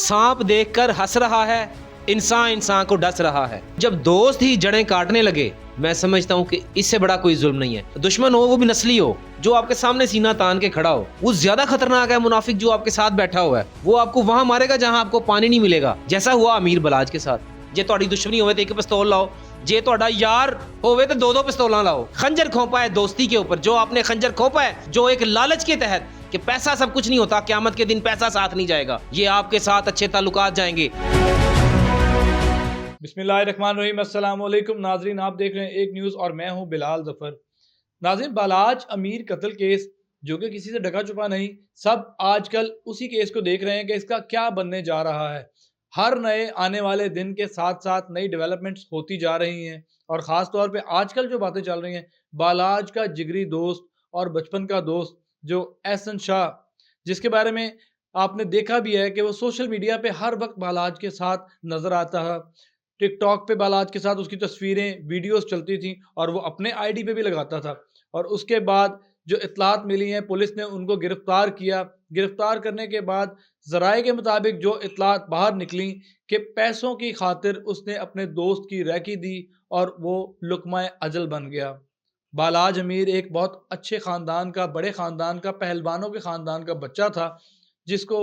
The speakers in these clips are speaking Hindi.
सांप देखकर हंस रहा है, इंसान इंसान को डस रहा है। जब दोस्त ही जड़ें काटने लगे, मैं समझता हूँ कि इससे बड़ा कोई जुल्म नहीं है। दुश्मन हो वो भी नस्ली हो, जो आपके सामने सीना तान के खड़ा हो, वो ज्यादा खतरनाक है मुनाफिक जो आपके साथ बैठा हुआ है। वो आपको वहां मारेगा जहां आपको पानी नहीं मिलेगा, जैसा हुआ अमीर बलाज के साथ। जे ਤੁਹਾਡੀ दुश्मनी होवे तो एक पिस्तौल लाओ, जे ਤੁਹਾਡਾ यार होवे तो दो पिस्तौल लाओ। खंजर खोपा है दोस्ती के ऊपर, जो आपने खंजर खोपा है, जो एक लालच के तहत कि पैसा सब कुछ नहीं होता, क़यामत के दिन पैसा साथ नहीं जाएगा, ये आपके साथ अच्छे ताल्लुकात जाएंगे। बिस्मिल्लाहिर्रहमानिर्रहीम, अस्सलाम वालेकुम नाजरीन, आप देख रहे हैं एक न्यूज़ और मैं हूं बिलाल जफर। नाजरीन, बालाज अमीर कत्ल केस जो कि किसी से ढका छुपा नहीं, सब आजकल उसी केस को देख रहे हैं कि इसका क्या बनने जा रहा है। हर नए आने वाले दिन के साथ साथ नई डेवलपमेंट्स होती जा रही हैं और ख़ास तौर पे आजकल जो बातें चल रही हैं, बालाज का जिगरी दोस्त और बचपन का दोस्त जो एहसन शाह, जिसके बारे में आपने देखा भी है कि वो सोशल मीडिया पे हर वक्त बालाज के साथ नज़र आता है। टिकटॉक पे बालाज के साथ उसकी तस्वीरें, वीडियोस चलती थी और वो अपने आईडी पे भी लगाता था। और उसके बाद जो इत्तलात मिली हैं, पुलिस ने उनको गिरफ्तार किया। गिरफ्तार करने के बाद ज़राए के मुताबिक जो इत्तलात बाहर निकली कि पैसों की खातिर उसने अपने दोस्त की रैकी दी और वो लुक़मा अजल बन गया। बालाज अमीर एक बहुत अच्छे ख़ानदान का, बड़े ख़ानदान का, पहलवानों के ख़ानदान का बच्चा था, जिसको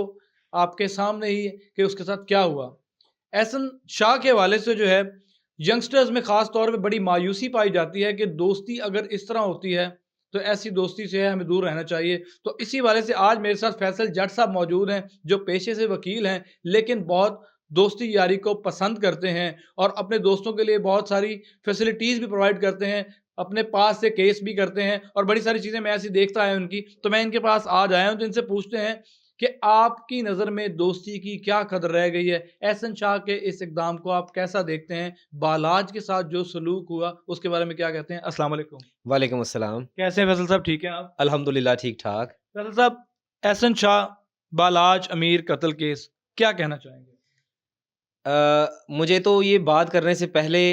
आपके सामने ही कि उसके साथ क्या हुआ। एहसन शाह के हवाले से जो है, यंगस्टर्स में ख़ास तौर पे बड़ी मायूसी पाई जाती है कि दोस्ती अगर इस तरह होती है तो ऐसी दोस्ती से हमें दूर रहना चाहिए। तो इसी वाले से आज मेरे साथ फैसल जट साहब मौजूद हैं, जो पेशे से वकील हैं लेकिन बहुत दोस्ती यारी को पसंद करते हैं और अपने दोस्तों के लिए बहुत सारी फैसिलिटीज़ भी प्रोवाइड करते हैं, अपने पास से केस भी करते हैं और बड़ी सारी चीज़ें मैं ऐसी देखता आया उनकी। तो मैं इनके पास आज आया हूँ, तो इनसे पूछते हैं कि आपकी नज़र में दोस्ती की क्या कदर रह गई है? एहसन शाह के इस इक़दाम को आप कैसा देखते हैं? बालाज के साथ जो सलूक हुआ उसके बारे में क्या कहते हैं? अस्सलाम वालेकुम। वालेकुम अस्सलाम। कैसे हैं फैसल साहब, ठीक हैं आप? अल्हम्दुलिल्लाह ठीक ठाक। फैसल साहब, एहसन शाह बालाज अमीर कत्ल केस क्या कहना चाहेंगे? मुझे तो ये बात करने से पहले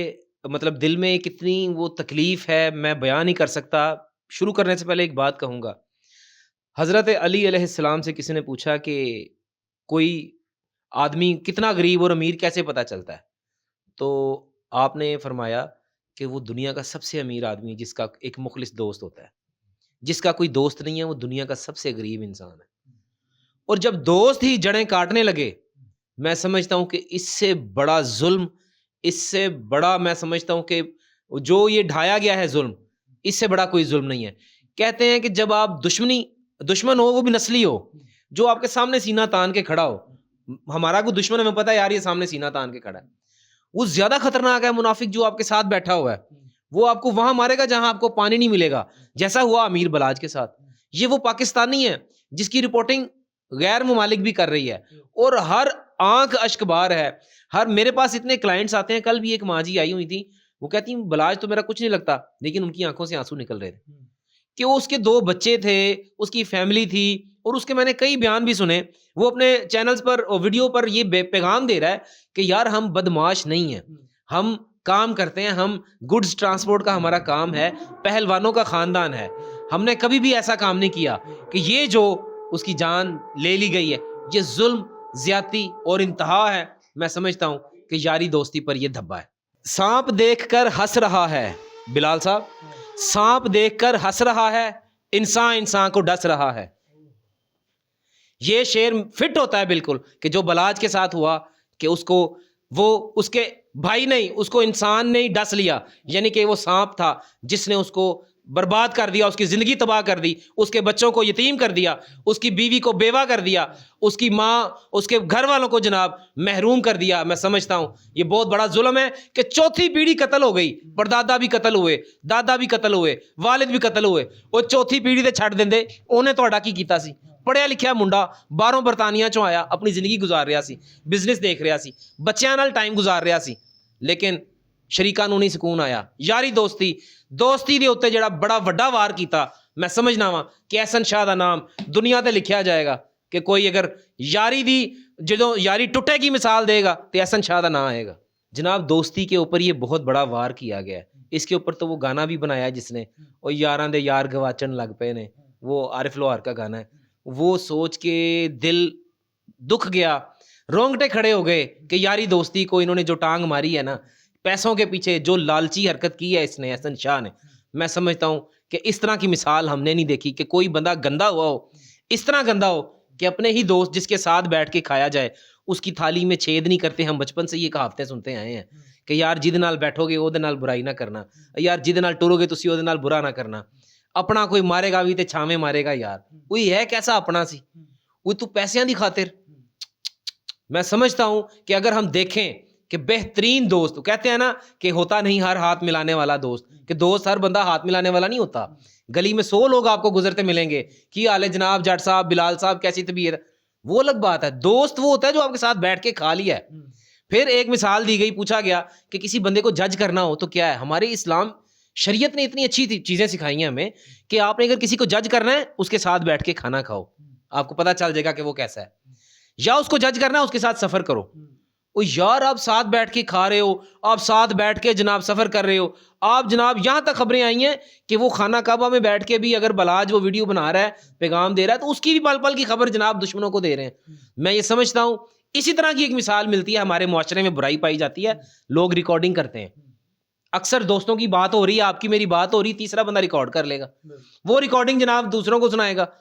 मतलब दिल में कितनी वो तकलीफ़ है, मैं बयान नहीं कर सकता। शुरू करने से पहले एक बात कहूँगा। हज़रत अली अलैहिस्सलाम से किसी ने पूछा कि कोई आदमी कितना गरीब और अमीर कैसे पता चलता है? तो आपने फरमाया कि वो दुनिया का सबसे अमीर आदमी है जिसका एक मुख़लिस दोस्त होता है। जिसका कोई दोस्त नहीं है, वो दुनिया का सबसे गरीब इंसान है। और जब दोस्त ही जड़ें काटने लगे, मैं समझता हूँ कि इससे बड़ा ज़ुल्म, इससे बड़ा मैं समझता हूँ कि जो ये ढाया गया है ज़ुल्म, इससे बड़ा कोई ज़ुल्म नहीं है। कहते हैं कि जब आप दुश्मन हो वो भी नस्ली हो, जो आपके सामने सीना तान के खड़ा हो। हमारा कोई दुश्मन हमें पता है यार ये सामने सीना तान के खड़ा है। वो ज़्यादा खतरनाक है मुनाफिक जो आपके साथ बैठा हुआ है। वो आपको वहां मारेगा जहां आपको पानी नहीं मिलेगा, जैसा हुआ अमीर बलाज के साथ। ये वो पाकिस्तानी है जिसकी रिपोर्टिंग गैर मुमालिक भी कर रही है और हर आंख अश्कबार है। हर मेरे पास इतने क्लाइंट्स आते हैं, कल भी एक माँ जी आई हुई थी, वो कहती बलाज तो मेरा कुछ नहीं लगता, लेकिन उनकी आंखों से आंसू निकल रहे थे कि वो उसके 2 बच्चे थे, उसकी फैमिली थी और उसके मैंने कई बयान भी सुने। वो अपने चैनल्स पर और वीडियो पर ये पैगाम दे रहा है कि यार हम बदमाश नहीं हैं, हम काम करते हैं, हम गुड्स ट्रांसपोर्ट का हमारा काम है, पहलवानों का ख़ानदान है। हमने कभी भी ऐसा काम नहीं किया कि ये जो उसकी जान ले ली गई है, ये ज़ुल्म, ज़्यादती और इंतहा है। मैं समझता हूँ कि यारी दोस्ती पर ये धब्बा है। सांप देखकर हंस रहा है, बिलाल साहब, सांप देखकर हंस रहा है, इंसान इंसान को डस रहा है। ये शेर फिट होता है बिल्कुल कि जो बलाज के साथ हुआ कि उसको वो उसके भाई नहीं, उसको इंसान ने ही डस लिया, यानी कि वो सांप था जिसने उसको बर्बाद कर दिया, उसकी ज़िंदगी तबाह कर दी, उसके बच्चों को यतीम कर दिया, उसकी बीवी को बेवा कर दिया, उसकी माँ, उसके घर वालों को जनाब महरूम कर दिया। मैं समझता हूँ ये बहुत बड़ा जुल्म है कि चौथी पीढ़ी कत्ल हो गई, परदादा भी कत्ल हुए, दादा भी कत्ल हुए, वालिद भी कत्ल हुए, और चौथी पीढ़ी ते छड्ड दिंदे उन्हें तुहाडा की कीता सी। पढ़िया लिखिया मुंडा बाहरों बरतानिया चों आया, अपनी जिंदगी गुजार रहा सी, बिजनेस देख रहा सी, बच्चों नाल टाइम गुजार रहा सी, लेकिन शरीकां नूं नहीं सकून आया। यारी दोस्ती दे उत्ते जिहड़ा बड़ा वड्डा वार कीता, मैं समझना वा कि एहसन शाह दा नाम दुनिया ते लिखिया जाएगा कि कोई अगर यारी दी जदों यारी टुटेगी मिसाल देगा तो एहसन शाह दा नाम आएगा। जनाब दोस्ती के ऊपर ये बहुत बड़ा वार किया गया है। इसके ऊपर तो वो गाना भी बनाया जिसने, और यारां दे यार गवाचन लग पे ने, वो आरिफ लोहार का गाना है। वो सोच के दिल दुख गया रोंगटे खड़े हो गए कि यारी दोस्ती को इन्होंने जो टांग मारी है ना, पैसों के पीछे जो लालची हरकत की है इसने, हसन शाह ने, मैं समझता हूँ कि इस तरह की मिसाल हमने नहीं देखी कि कोई बंदा गंदा हुआ हो, इस तरह गंदा हो कि अपने ही दोस्त जिसके साथ बैठ के खाया जाए उसकी थाली में छेद नहीं करते। हम बचपन से ये कहावतें सुनते आए हैं कि यार जिद नाल बैठोगे ਉਹਦੇ ਨਾਲ बुराई ना करना, यार जिद नाल टुरोगे तुसी ਉਹਦੇ ਨਾਲ बुरा ना करना, अपना कोई मारेगा भी ते छावे मारेगा यार, कोई है कैसा अपना सी, कोई तू पैसिਆਂ ਦੀ खातिर। मैं समझता हूं कि अगर हम देखें कि बेहतरीन दोस्त, कहते हैं ना कि होता नहीं हर हाथ मिलाने वाला दोस्त, कि दोस्त हर बंदा हाथ मिलाने वाला नहीं होता। गली में 100 लोग आपको गुजरते मिलेंगे कि हाल है जनाब, जट साहब, बिलाल साहब, कैसी तबीयत, वो अलग बात है। दोस्त वो होता है जो आपके साथ बैठ के खा लिया है। फिर एक मिसाल दी गई, पूछा गया कि किसी बंदे को जज करना हो तो क्या है, हमारे इस्लाम शरीयत ने इतनी अच्छी चीजें सिखाई हैं हमें कि आपने अगर किसी को जज करना है उसके साथ बैठ के खाना खाओ, आपको पता चल जाएगा कि वो कैसा है। या उसको जज करना है उसके साथ सफर करो। ओ यार, आप साथ बैठ के खा रहे हो, आप साथ बैठ के जनाब सफर कर रहे हो, आप जनाब यहां तक खबरें आई हैं कि वो खाना काबा में बैठ के भी अगर बलाज वो वीडियो बना रहा है, पैगाम दे रहा है, तो उसकी भी पल पल की खबर जनाब दुश्मनों को दे रहे हैं। मैं ये समझता हूं इसी तरह की एक मिसाल मिलती है, हमारे मुआशरे में बुराई पाई जाती है, लोग रिकॉर्डिंग करते हैं। अक्सर दोस्तों की बात हो रही है, आपकी मेरी बात हो रही, तीसरा बंदा रिकॉर्ड कर लेगा, वो रिकॉर्डिंग जनाब दूसरों को सुनाएगा।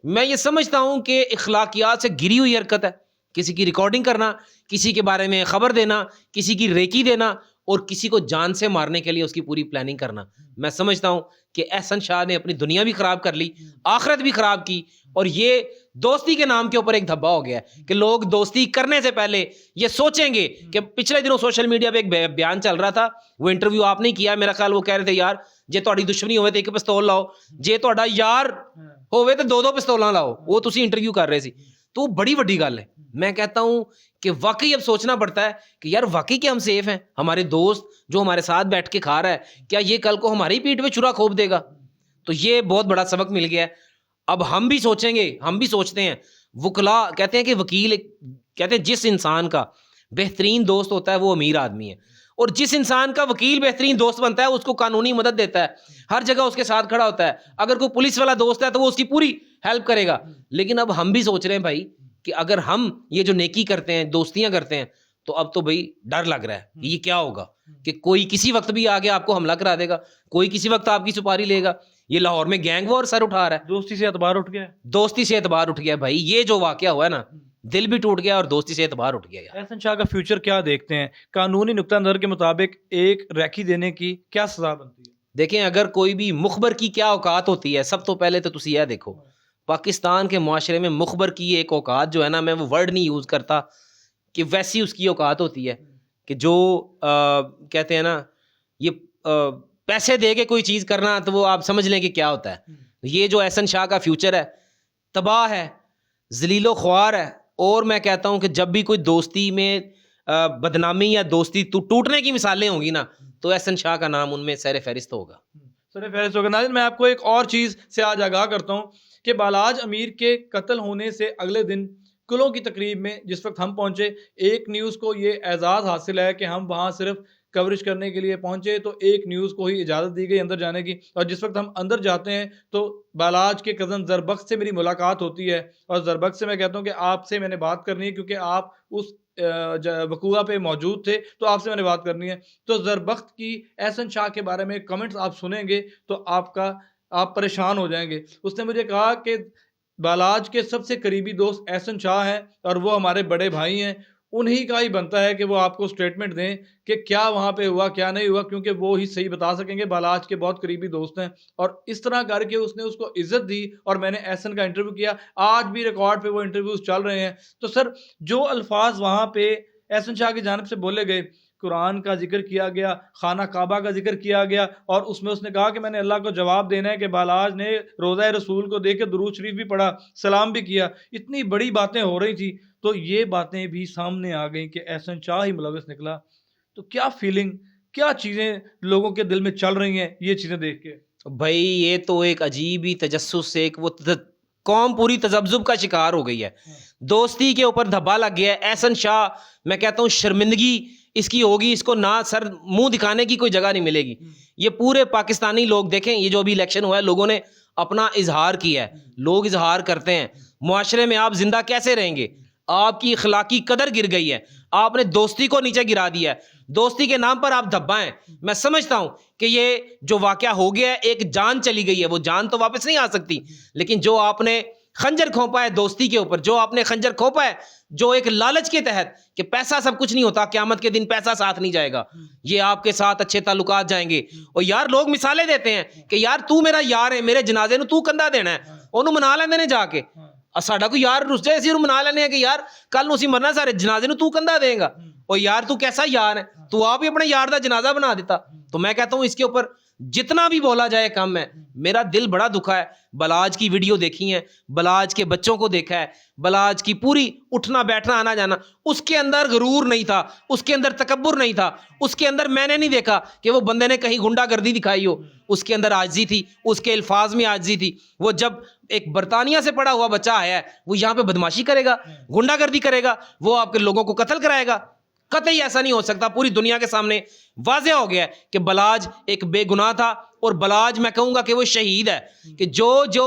मैं ये समझता हूं कि इखलाकियात से गिरी हुई हरकत है किसी की रिकॉर्डिंग करना, किसी के बारे में खबर देना, किसी की रेकी देना और किसी को जान से मारने के लिए उसकी पूरी प्लानिंग करना। मैं समझता हूं कि एहसन शाह ने अपनी दुनिया भी खराब कर ली, आखिरत भी खराब की, और ये दोस्ती के नाम के ऊपर एक धब्बा हो गया है कि लोग दोस्ती करने से पहले ये सोचेंगे कि पिछले दिनों सोशल मीडिया पे एक बयान चल रहा था, वो इंटरव्यू आपने किया मेरा ख्याल, वो कह रहे थे यार जे ਤੁਹਾਡੀ दुश्मनी होवे तो एक पिस्तौल लाओ, जे ਤੁਹਾਡਾ यार होवे तो 2-2 पिस्तौलां लाओ, वो तुसी इंटरव्यू कर रहे सी। तो बड़ी वड्डी गल है। मैं कहता हूं कि वाकई अब सोचना पड़ता है कि यार वाकई कि हम सेफ हैं, हमारे दोस्त जो हमारे साथ बैठ के खा रहा है, क्या ये कल को हमारी पीठ पे छुरा खोप देगा? तो ये बहुत बड़ा सबक मिल गया है। अब हम भी सोचेंगे, हम भी सोचते हैं, वकला कहते हैं कि वकील कहते हैं जिस इंसान का बेहतरीन दोस्त होता है वो अमीर आदमी है, और जिस इंसान का वकील बेहतरीन दोस्त बनता है उसको कानूनी मदद देता है, हर जगह उसके साथ खड़ा होता है। अगर कोई पुलिस वाला दोस्त है तो वो उसकी पूरी हेल्प करेगा। लेकिन अब हम भी सोच रहे हैं भाई कि अगर हम ये जो नेकी करते हैं, दोस्तियां करते हैं, तो अब तो भाई डर लग रहा है कि ये क्या होगा, कि कोई किसी वक्त भी आगे आपको हमला करा देगा, कोई किसी वक्त आपकी सुपारी लेगा। ये लाहौर में गैंग वॉर सर उठा रहा है, दोस्ती से एतबार उठ गया, दोस्ती से एतबार उठ गया भाई। ये जो वाकया हुआ है ना, दिल भी टूट गया और दोस्ती से एतबार उठ गया यार। एहसन शाह का फ्यूचर क्या देखते हैं? कानूनी नुक्ता नज़र के मुताबिक एक रैकी देने की क्या सजा बनती है? देखें, अगर कोई भी मुखबर की क्या औकात होती है, सब तो पहले तो तुसी यह देखो, पाकिस्तान के मुआशरे में मुखबर की एक औकात जो है ना, मैं वो वर्ड नहीं यूज़ करता, कि वैसी उसकी औकात होती है कि जो कहते हैं ना, ये पैसे दे के कोई चीज़ करना, तो वो आप समझ लें कि क्या होता है। ये जो एहसन शाह का फ्यूचर है, तबाह है, जलीलो ख्वार है। और मैं कहता हूँ कि जब भी कोई दोस्ती में बदनामी या दोस्ती टूटने की मिसालें होंगी ना, तो एहसन शाह का नाम उनमें सर फहरिस्त होगा। सर फहरिस्त होगा। नाज़रीन, मैं आपको एक और चीज़ से आज आगाह करता हूँ कि बालाज अमीर के कत्ल होने से अगले दिन कुलों की तकरीब में जिस वक्त हम पहुँचे, एक न्यूज़ को ये एजाज़ हासिल है कि हम वहाँ सिर्फ कवरेज करने के लिए पहुँचे, तो एक न्यूज़ को ही इजाज़त दी गई अंदर जाने की। और जिस वक्त हम अंदर जाते हैं तो बालाज के कज़न ज़रबख्श से मेरी मुलाकात होती है, और ज़रबख्श से मैं कहता हूँ कि आपसे मैंने बात करनी है, क्योंकि आप उस वक़ूआ पे मौजूद थे, तो आपसे मैंने बात करनी है। तो ज़रबख्श की एहसन शाह के बारे में कमेंट्स आप सुनेंगे तो आप परेशान हो जाएंगे। उसने मुझे कहा कि बालाज के सबसे करीबी दोस्त एहसन शाह हैं और वो हमारे बड़े भाई हैं, उन्हीं का ही बनता है कि वो आपको स्टेटमेंट दें कि क्या वहाँ पे हुआ, क्या नहीं हुआ, क्योंकि वो ही सही बता सकेंगे, बालाज के बहुत करीबी दोस्त हैं। और इस तरह करके उसने उसको इज़्ज़त दी, और मैंने एहसन का इंटरव्यू किया, आज भी रिकॉर्ड पे वो इंटरव्यूज़ चल रहे हैं। तो सर, जो अल्फाज वहाँ पे एहसन शाह की जानिब से बोले गए, कुरान का जिक्र किया गया, खाना काबा का जिक्र किया गया, और उसमें उसने कहा कि मैंने अल्लाह को जवाब देना है कि बालाज ने रोज़ा रसूल को देख के दुरूद शरीफ भी पढ़ा, सलाम भी किया। इतनी बड़ी बातें हो रही थी, तो ये बातें भी सामने आ गई कि एहसन शाह ही मुलविस निकला। तो क्या फीलिंग, क्या चीज़ें लोगों के दिल में चल रही हैं ये चीज़ें देख के? भाई ये तो एक अजीब ही तजस्सुस से एक वो कौम पूरी तजब्जुब का शिकार हो गई है, दोस्ती के ऊपर धब्बा लग गया है। एहसन शाह, मैं कहता हूँ शर्मिंदगी इसकी होगी, इसको ना सर मुंह दिखाने की कोई जगह नहीं मिलेगी। ये पूरे पाकिस्तानी लोग देखें, ये जो अभी इलेक्शन हुआ है, लोगों ने अपना इजहार किया है, लोग इजहार करते हैं। मुआशरे में आप जिंदा कैसे रहेंगे आपकी इखलाकी कदर गिर गई है, आपने दोस्ती को नीचे गिरा दिया है, दोस्ती के नाम पर आप धब्बा हैं। मैं समझता हूं कि ये जो वाकया हो गया है, एक जान चली गई है, वो जान तो वापस नहीं आ सकती, लेकिन जो आपने खंजर खोपा है दोस्ती के ऊपर, जो आपने खंजर खोपा है जो एक लालच के तहत कि पैसा सब कुछ नहीं होता, क़यामत के दिन पैसा साथ नहीं जाएगा, ये आपके साथ अच्छे ताल्लुकात जाएंगे। और यार लोग मिसालें देते हैं कि यार तू मेरा यार है, मेरे जनाजे नूं तू कंधा देना है, ਉਹਨੂੰ ਮਨਾ ਲੈਂਦੇ ਨੇ ਜਾ ਕੇ। ਸਾਡਾ ਕੋਈ ਯਾਰ ਰੁੱਸ ਜਾਏ ਅਸੀਂ ਉਹਨੂੰ ਮਨਾ ਲੈਂਦੇ ਆ ਕਿ ਯਾਰ ਕੱਲ ਨੂੰ ਅਸੀਂ ਮਰਨਾ, ਸਾਰੇ ਜਨਾਜ਼ੇ ਨੂੰ ਤू कंधा देगा। और यार तू कैसा यार है, तू आप ही अपने यार का जनाजा बना देता। तो मैं कहता हूँ इसके ऊपर जितना भी बोला जाए कम है। मेरा दिल बड़ा दुखा है, बलाज की वीडियो देखी है, बलाज के बच्चों को देखा है, बलाज की पूरी उठना बैठना आना जाना, उसके अंदर गरूर नहीं था, उसके अंदर तकब्बुर नहीं था, उसके अंदर मैंने नहीं देखा कि वो बंदे ने कहीं गुंडागर्दी दिखाई हो, उसके अंदर आजिज़ी थी, उसके अल्फाज में आजिज़ी थी। वो जब एक बरतानिया से पढ़ा हुआ बच्चा आया है, वो यहाँ पे बदमाशी करेगा, गुंडागर्दी करेगा, वो आपके लोगों को कत्ल कराएगा। कतई ऐसा नहीं हो सकता। पूरी दुनिया के सामने वाज़ेह हो गया है कि बलाज एक बेगुनाह था, और बलाज मैं कहूँगा कि वो शहीद है, कि जो जो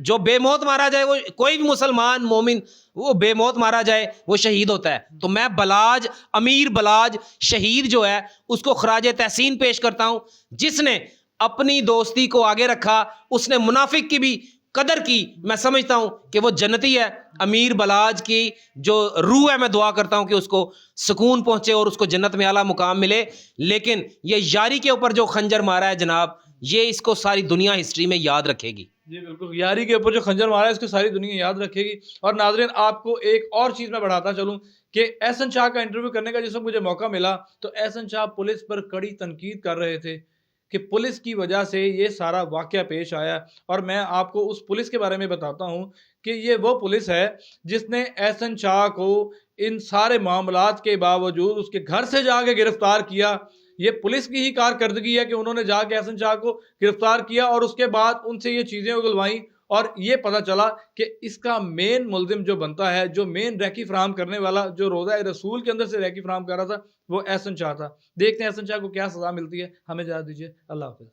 जो बेमौत मारा जाए, वो कोई भी मुसलमान मोमिन वो बेमौत मारा जाए वो शहीद होता है। तो मैं बलाज, अमीर बलाज शहीद जो है उसको खराज तहसीन पेश करता हूँ, जिसने अपनी दोस्ती को आगे रखा, उसने मुनाफिक की भी कदर की। मैं समझता हूं कि वो जन्नती है। अमीर बलाज की जो रूह है, मैं दुआ करता हूं कि उसको सुकून पहुंचे और उसको जन्नत में आला मुकाम मिले। लेकिन ये यारी के ऊपर जो खंजर मारा है जनाब, ये इसको सारी दुनिया हिस्ट्री में याद रखेगी। जी बिल्कुल, यारी के ऊपर जो खंजर मारा है इसको सारी दुनिया याद रखेगी। और नाज़रीन, आपको एक और चीज़ मैं बढ़ाता चलूँ कि एहसन शाह का इंटरव्यू करने का जिस वक्त मुझे मौका मिला, तो एहसन शाह पुलिस पर कड़ी तनकीद कर रहे थे कि पुलिस की वजह से ये सारा वाक़या पेश आया। और मैं आपको उस पुलिस के बारे में बताता हूँ कि ये वो पुलिस है जिसने एहसन शाह को इन सारे मामलात के बावजूद उसके घर से जाके गिरफ्तार किया। ये पुलिस की ही कारकर्दगी है कि उन्होंने जाके एहसन शाह को गिरफ्तार किया और उसके बाद उनसे ये चीज़ें उगलवाईं, और ये पता चला कि इसका मेन मुल्ज़िम जो बनता है, जो मेन रैकी फराहम करने वाला, जो रोज़ा रसूल के अंदर से रैकी फराहम कर रहा था, वो एहसन शाह था। देखते हैं एहसन शाह को क्या सज़ा मिलती है। हमें इजाज़त दीजिए। अल्लाह हाफ़िज़।